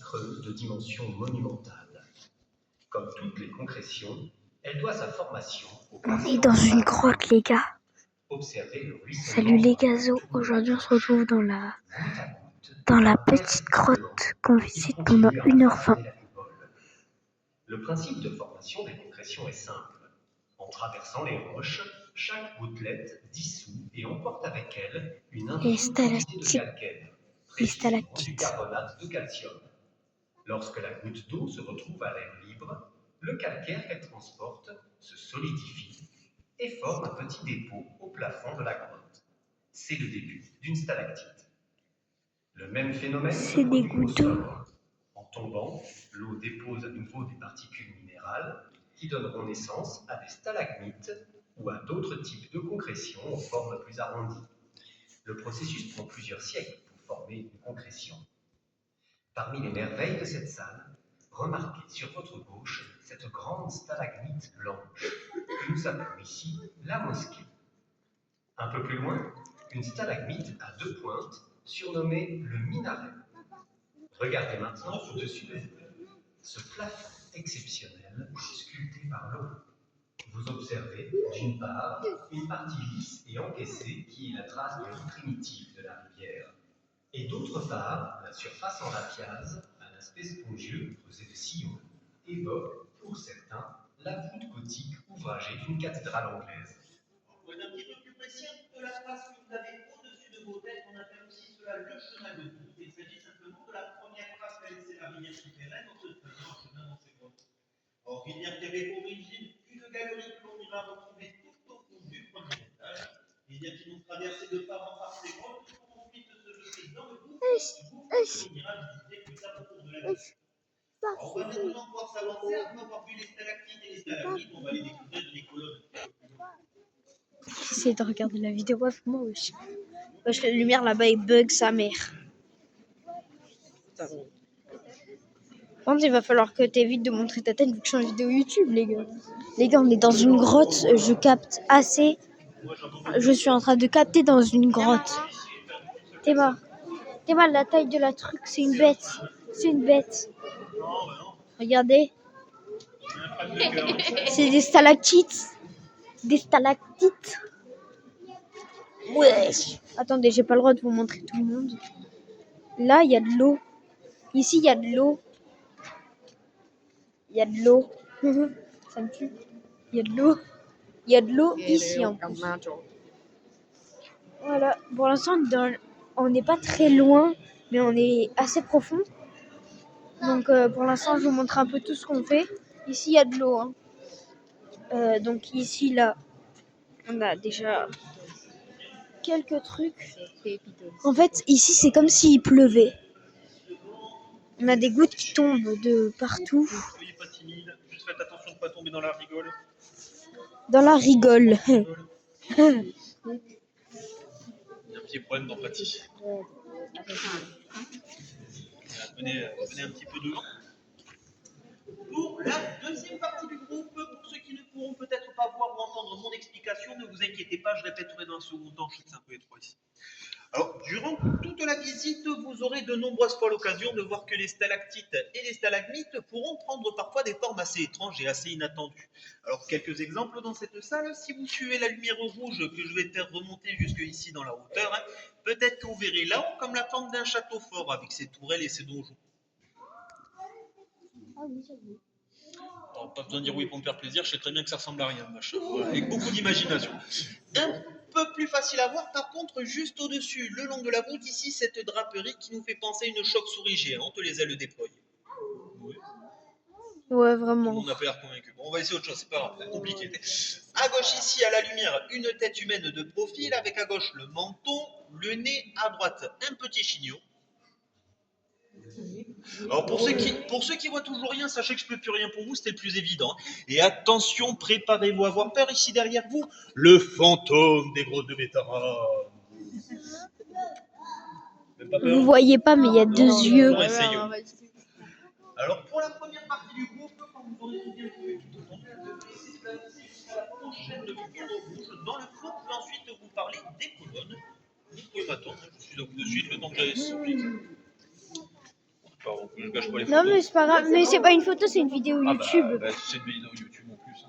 creuse de dimension monumentale. Comme toutes les concrétions, elle doit sa formation au On est dans une grotte, les gars. Observez le ruissellement. Salut les gazos. Aujourd'hui, on se retrouve dans la petite grotte qu'on visite pendant 1h20. Le principe de formation des concrétions est simple. En traversant les roches, chaque gouttelette dissout et emporte avec elle une infime quantité de calcaire, précisément du carbonate de calcium. Lorsque la goutte d'eau se retrouve à l'air libre, le calcaire qu'elle transporte se solidifie et forme un petit dépôt au plafond de la grotte. C'est le début d'une stalactite. Le même phénomène se produit au sol. En tombant, l'eau dépose à nouveau des particules minérales qui donneront naissance à des stalagmites ou à d'autres types de concrétions aux formes plus arrondies. Le processus prend plusieurs siècles pour former une concrétion. Parmi les merveilles de cette salle, remarquez sur votre gauche cette grande stalagmite blanche que nous appelons ici la mosquée. Un peu plus loin, une stalagmite à 2 pointes surnommée le minaret. Regardez maintenant au-dessus de vous. Ce plafond exceptionnel sculpté par l'eau. Vous observez, d'une part, une partie lisse et encaissée qui est la trace de l'eau primitive de la rivière, et d'autre part, la surface en rapiase, un aspect spongieux creusé de sillons, évoque, pour certains, la voûte gothique ouvragée d'une cathédrale anglaise. Pour être un petit peu plus précis de la trace que vous avez au-dessus de vos têtes, on appelle aussi cela le chemin de goutte. Il s'agit simplement de la première trace qu'a laissée la rivière souterraine en se faisant un chemin dans ses grottes. Or, rivière qui avait pour origine une galerie que l'on ira retrouver tout au fond du premier étage. Rivière qui nous traversait de part en part ses grottes pour ensuite se jeter dans le gouffre que l'on ira visiter plus tard au cours de la visite. On va maintenant pouvoir s'avancer après avoir vu les stalactites et les stalagmites. On va les découvrir de les colonnes. J'essaie de regarder la vidéo avec moi aussi. Wesh, la lumière là-bas, il bug sa mère. Par contre, il va falloir que tu évites de montrer ta tête vu que je suis en vidéo YouTube, les gars. Les gars, on est dans une grotte. Je capte assez. Je suis en train de capter dans une grotte. Théma, la taille de la truc, c'est une bête. C'est une bête. Regardez. C'est des stalactites. Des stalactites. Ouais. Attendez, j'ai pas le droit de vous montrer tout le monde. Là, il y a de l'eau. Ici, il y a de l'eau. Il y a de l'eau. Ça me tue. Il y a de l'eau. Il y a de l'eau ici en plus. Voilà. Pour l'instant, on n'est pas très loin, mais on est assez profond. Donc, pour l'instant, je vous montre un peu tout ce qu'on fait. Ici, il y a de l'eau. Hein. Donc, ici, là, on a déjà quelques trucs. En fait, ici, c'est comme s'il pleuvait. On a des gouttes qui tombent de partout. Soyez pas timide, juste faites attention de ne pas tomber dans la rigole. Dans la rigole. Il y a un petit problème d'empathie. Venez un petit peu devant. Pour la deuxième partie du groupe, pour ceux qui ne pourront peut-être pas voir ou entendre mon explication, ne vous inquiétez pas, je répéterai dans un second temps, je sais que c'est un peu étroit ici. Alors, durant toute la visite, vous aurez de nombreuses fois l'occasion de voir que les stalactites et les stalagmites pourront prendre parfois des formes assez étranges et assez inattendues. Alors, quelques exemples dans cette salle. Si vous suivez la lumière rouge que je vais faire remonter jusque ici dans la hauteur, peut-être que vous verrez là-haut comme la forme d'un château fort avec ses tourelles et ses donjons. Alors, pas besoin de dire oui pour me faire plaisir, je sais très bien que ça ressemble à rien, machin. Voilà, avec beaucoup d'imagination. Un peu plus facile à voir, par contre, juste au-dessus, le long de la voûte, ici, cette draperie qui nous fait penser à une chauve-souris géante, les ailes déployées. Oui. Ouais, Tout vraiment. le monde n'a pas l'air convaincu. Bon, on va essayer autre chose, c'est pas grave, c'est compliqué. À gauche, ici, à la lumière, une tête humaine de profil, avec à gauche le menton, le nez, à droite, un petit chignon. Alors pour ceux qui voient toujours rien, sachez que je ne peux plus rien pour vous, c'était le plus évident. Et attention, préparez-vous à avoir peur ici derrière vous, le fantôme des grottes de Bétara. Vous voyez pas, mais il y a deux yeux. Bon, essayons. Alors pour la première partie du groupe, quand vous aurez tout bien vu, jusqu'à la prochaine lumière rouge dans le fond, je vais ensuite vous parler des colonnes. Vous pouvez m'attendre, je suis là vous de suite le temps que j'aille expliquer. Enfin, je gâche pas les Non, photos. mais c'est pas grave. Mais c'est pas une photo, c'est une vidéo Ah YouTube. bah, c'est une vidéo YouTube en plus.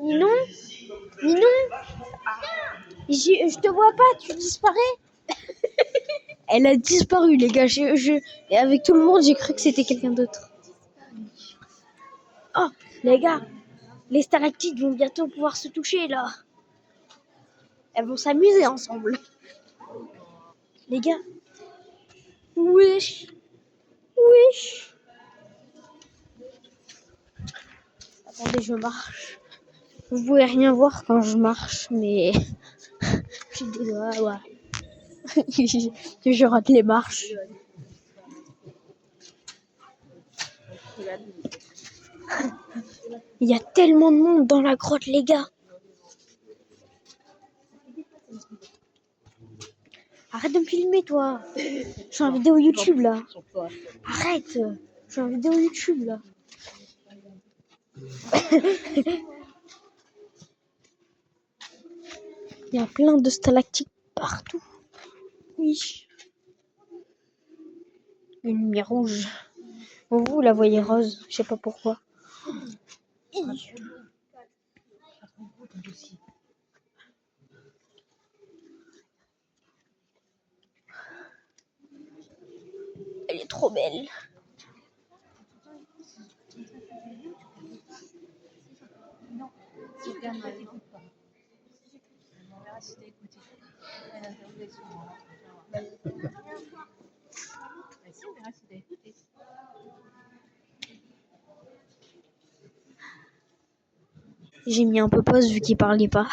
Ninon, Ninon, je te vois pas, tu disparais. Elle a disparu, les gars. Et avec tout le monde, j'ai cru que c'était quelqu'un d'autre. Oh, les gars, les stalactites vont bientôt pouvoir se toucher, là. Elles vont s'amuser ensemble. Les gars. Wesh. Wesh. Attendez, je marche. Vous pouvez rien voir quand je marche, mais j'ai des doigts, ouais. Je rate les marches. Il y a tellement de monde dans la grotte, les gars. Arrête de me filmer, toi. Je suis en vidéo YouTube, là. Arrête. Je suis en vidéo YouTube, là. Il y a plein de stalactites partout. Oui. Une lumière rouge. Vous la voyez rose. Je sais pas pourquoi. Elle est trop belle. J'ai mis un peu pause vu qu'il parlait pas.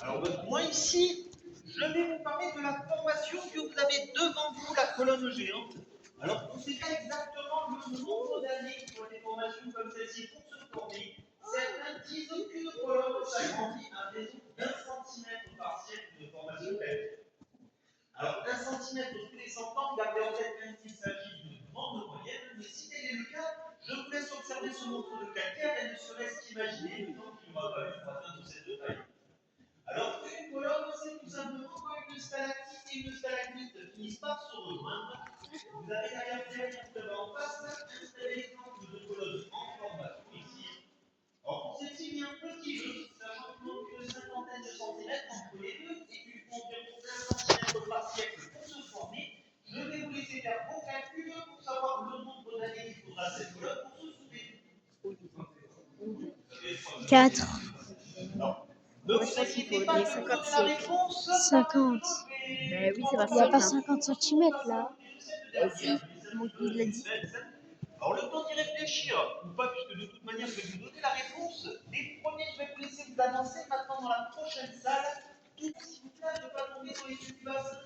Alors, moi ici, je vais vous parler de la formation que vous avez devant vous, la colonne géante. Alors, on ne sait pas exactement le nombre d'années pour des formations comme celle-ci pour se former. Certains disent qu'une colonne s'agrandit à raison d'1 cm par siècle de formation claire. Alors, 1 cm tous les 100 ans, gardez en tête même qu'il s'agit d'une grande moyenne, mais si tel est le cas, je vous laisse observer ce montre de calcaire et ne serait-ce qu'imaginer le temps qu'il aura fallu pour atteindre cette taille. Alors, une colonne, c'est tout simplement quand une stalactite et une stalagmite finissent par se rejoindre. Vous avez derrière en face un tel exemple de colonne en formation ici. Alors, pour celle-ci, il y a un petit jeu, sachant qu'il manque une cinquantaine de centimètres entre les deux et qu'il faut environ 1 cm par siècle pour se former. Je vais vous laisser faire vos calculs pour savoir le nombre d'années qu'il faudra à cette colonne pour se souder. 4. Ne vous inquiétez pas, je vous donne la réponse. 50. Ben oui, c'est pas Il n'y a pas simple. 50 cm là. Et si, il l'a dit. Alors, le temps d'y réfléchir, ou pas, puisque de toute manière, je vais vous donner la réponse. Les premiers, je vais vous laisser vous avancer maintenant dans la prochaine salle. Tout, s'il vous plaît, ne pas tomber dans les petits bassins.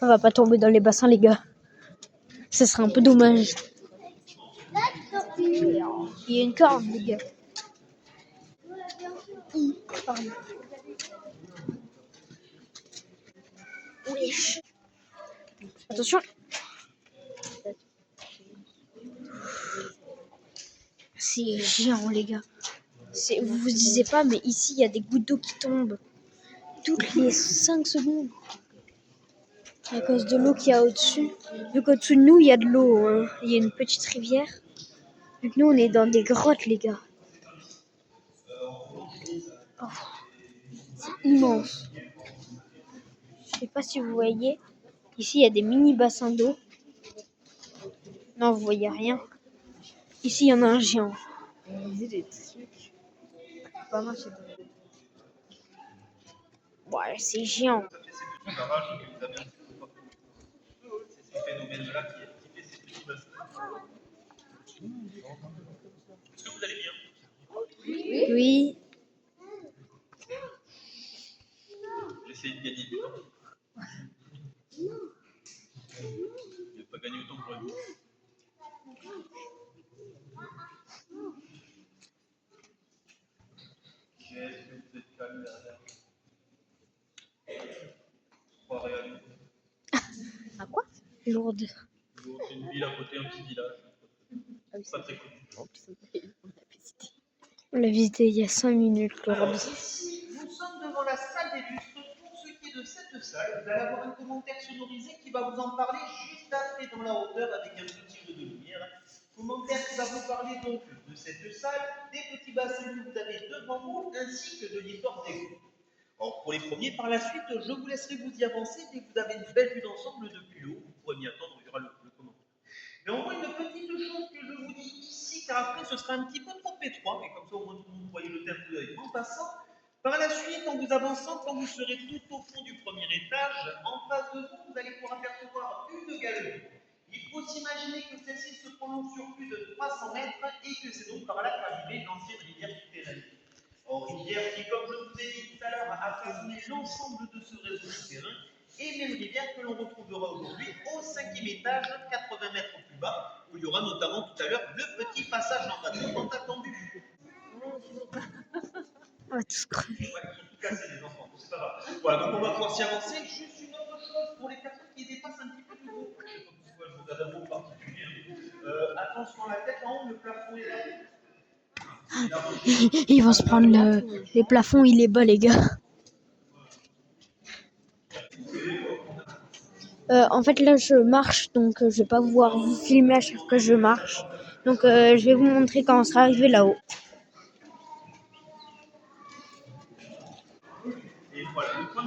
On va pas tomber dans les bassins, les gars. Ce serait un peu dommage. Il y a une corde, les gars. Pardon. Wesh. Attention. C'est géant, les gars. Vous vous disiez pas, mais ici, il y a des gouttes d'eau qui tombent toutes les 5 secondes. À cause de l'eau qu'il y a au-dessus. Vu qu'au-dessus de nous, il y a de l'eau. Hein. Il y a une petite rivière. Vu que nous, on est dans des grottes, les gars. Oh, c'est immense. Je sais pas si vous voyez. Ici, il y a des mini bassins d'eau. Non, vous voyez rien. Ici, il y en a un géant. On dit des trucs. Pas marcher dans les deux. Ouais, c'est géant. C'est ces petits barrages que vous avez un petit peu partout. C'est ces phénomènes-là qui fait ces petits bassins. Est-ce que vous allez bien? Oui. J'essaie de gagner du temps. Je n'ai pas gagné autant que j'aurais voulu. Qu'est-ce que vous êtes calme derrière? 3 réalités. À quoi? Lourde. C'est une ville à côté, un petit village. Ah oui, Pas très connu. on a visité. On l'a visité il y a 5 minutes, Alors, Laura. ici, nous sommes devant la salle des lustres. Pour ce qui est de cette salle, vous allez avoir un commentaire sonorisé qui va vous en parler juste après dans la hauteur avec un petit jeu de lumière. Commentaire qui va vous parler donc de cette salle, des petits bassins que vous avez devant vous, ainsi que de l'histoire des groupes. Alors, pour les premiers, par la suite, je vous laisserai vous y avancer dès que vous avez une belle vue d'ensemble depuis le haut. Vous pourrez m'y attendre, il y aura le commentaire. Mais au moins, une petite chose que je vous dis ici, car après, ce sera un petit peu trop étroit, mais comme ça, au moins, tout le monde voyez le thème que vous avez en passant. Par la suite, en vous avançant, quand vous serez tout au fond du premier étage, en face de vous, vous allez pouvoir apercevoir une galerie. Il faut s'imaginer que celle-ci se prolonge sur plus de 300 mètres et que c'est donc par là qu'arrivait l'ancienne rivière souterraine. Or, rivière qui, comme je vous ai dit tout à l'heure, a façonné l'ensemble de ce réseau souterrain et même rivière que l'on retrouvera aujourd'hui au 5e étage, 80 mètres plus bas, où il y aura notamment tout à l'heure le petit passage en bateau tant attendu. On va tous crever. Ouais, surtout casser les enfants, c'est pas grave. Voilà, donc on va pouvoir s'y avancer. Juste une autre chose pour les personnes qui dépassent un petit peu du groupe. Je sais pas pourquoi je regarde un mot particulier. Attention à la tête, en haut, le plafond est là. Ils vont se prendre les plafonds, il est bas, les gars. En fait, là, je marche, donc je vais pas pouvoir vous filmer à chaque fois que je marche. Donc, je vais vous montrer quand on sera arrivé là-haut. Et voilà, le point